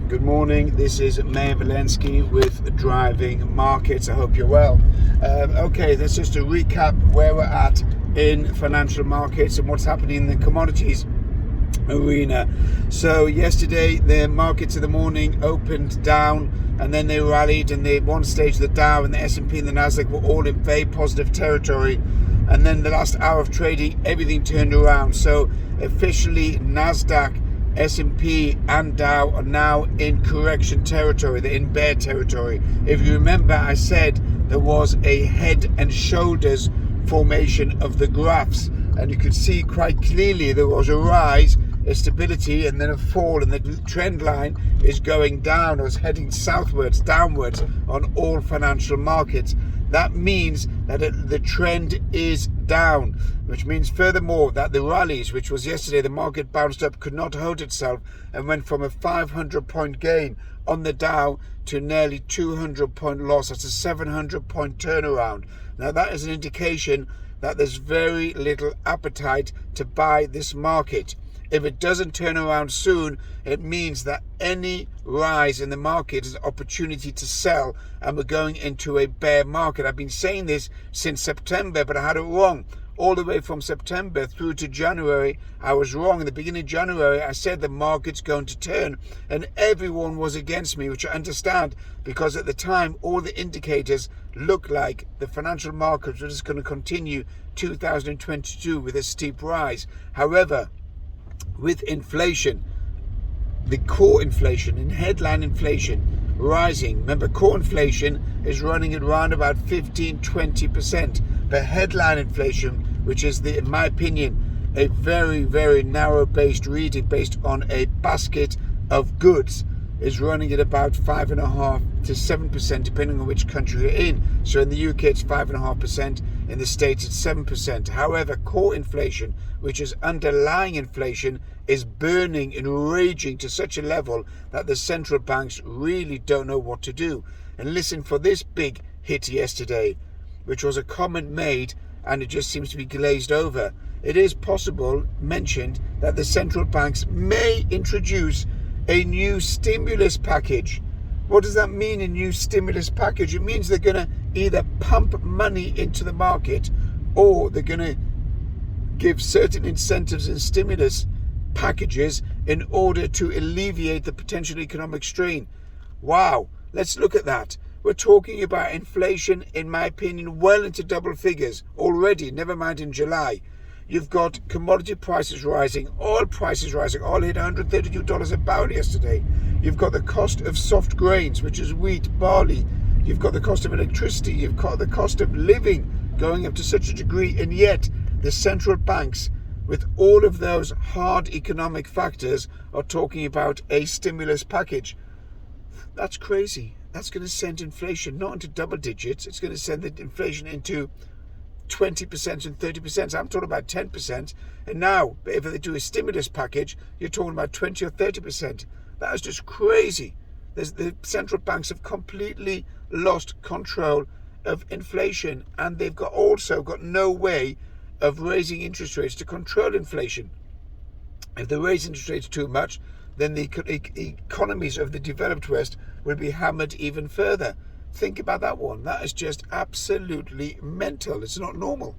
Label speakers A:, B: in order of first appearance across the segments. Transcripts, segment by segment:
A: Good morning, this is Mayor Valensky with Driving Markets. I hope you're well. Okay, that's just to recap where we're at in financial markets and what's happening in the commodities arena. So yesterday the markets in the morning opened down and then they rallied, and at one stage the Dow and the S&P and the Nasdaq were all in very positive territory, and then the last hour of trading everything turned around. So officially Nasdaq, S&P and Dow are now in correction territory. They're in bear territory. If you remember, I said there was a head and shoulders formation of the graphs, and you could see quite clearly there was a rise, a stability, and then a fall, and the trend line is going down, or is heading southwards, downwards on all financial markets. That means that the trend is down, which means furthermore that the rallies, which was yesterday, the market bounced up, could not hold itself and went from a 500-point gain on the Dow to nearly 200-point loss. That's a 700-point turnaround. Now that is an indication that there's very little appetite to buy this market. If it doesn't turn around soon, it means that any rise in the market is an opportunity to sell, and we're going into a bear market. I've been saying this since September, but I had it wrong. All the way from September through to January, I was wrong. In the beginning of January, I said the market's going to turn, and everyone was against me, which I understand, because at the time, all the indicators looked like the financial markets were just going to continue 2022 with a steep rise. However, with inflation, the core inflation and headline inflation rising. Remember, core inflation is running at around about 15-20%. But headline inflation, which is, in my opinion, a very, very narrow-based reading based on a basket of goods, is running at about 5.5% to 7%, depending on which country you're in. So in the UK, it's 5.5%. In the States, it's 7%. However, core inflation, which is underlying inflation, is burning and raging to such a level that the central banks really don't know what to do. And listen for this big hit yesterday, which was a comment made, and it just seems to be glazed over. It is possible, mentioned, that the central banks may introduce a new stimulus package. What does that mean, a new stimulus package? It means they're going to either pump money into the market, or they're going to give certain incentives and stimulus packages in order to alleviate the potential economic strain. Wow, let's look at that. We're talking about inflation, in my opinion, well into double figures already, never mind in July. You've got commodity prices rising, oil prices rising. Oil hit $132 a barrel yesterday. You've got the cost of soft grains, which is wheat, barley. You've got the cost of electricity. You've got the cost of living going up to such a degree. And yet the central banks, with all of those hard economic factors, are talking about a stimulus package. That's crazy. That's going to send inflation not into double digits. It's going to send the inflation into 20% and 30%. I'm talking about 10%. And now, if they do a stimulus package, you're talking about 20 or 30%. That is just crazy. The central banks have completely lost control of inflation, and they've also got no way of raising interest rates to control inflation. If they raise interest rates too much, then the economies of the developed West will be hammered even further. Think about that one. That is just absolutely mental. It's not normal.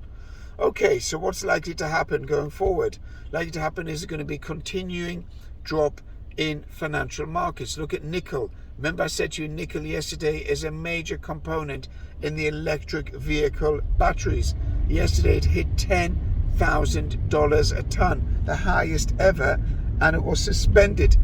A: Okay, so what's likely to happen going forward? Likely to happen is going to be continuing drop in financial markets. Look at nickel. Remember, I said to you, nickel yesterday is a major component in the electric vehicle batteries. Yesterday it hit $10,000 a ton, the highest ever, and it was suspended.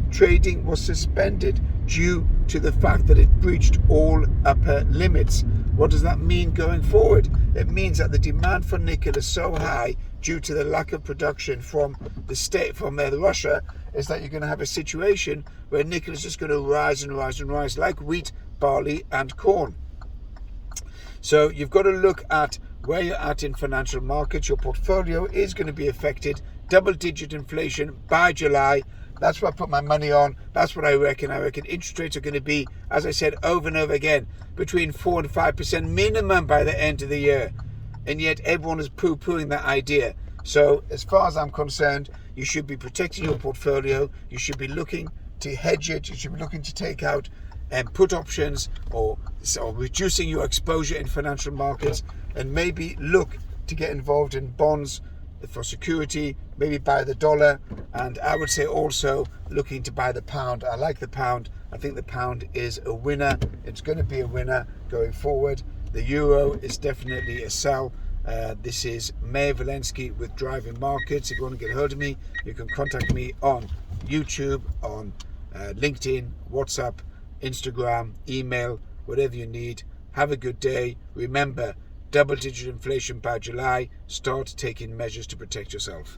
A: Trading was suspended due to the fact that it breached all upper limits. What does that mean going forward? It means that the demand for nickel is so high due to the lack of production from Russia, is that you're going to have a situation where nickel is just going to rise and rise and rise, like wheat, barley and corn. So you've got to look at where you're at in financial markets. Your portfolio is going to be affected. Double-digit inflation by July. That's what I put my money on. That's what I reckon. I reckon interest rates are going to be, as I said over and over again, between 4 and 5% minimum by the end of the year. And yet everyone is poo-pooing that idea. So as far as I'm concerned, you should be protecting your portfolio. You should be looking to hedge it. You should be looking to take out put options or reducing your exposure in financial markets, and maybe look to get involved in bonds for security, maybe buy the dollar, and I would say also looking to buy the pound. I like the pound. I think the pound is a winner. It's going to be a winner going forward. The euro is definitely a sell. This is Mayor Valensky with Driving Markets. If you want to get hold of me, you can contact me on YouTube, on LinkedIn, WhatsApp, Instagram, email, whatever you need. Have a good day. Remember, double-digit inflation by July. Start taking measures to protect yourself.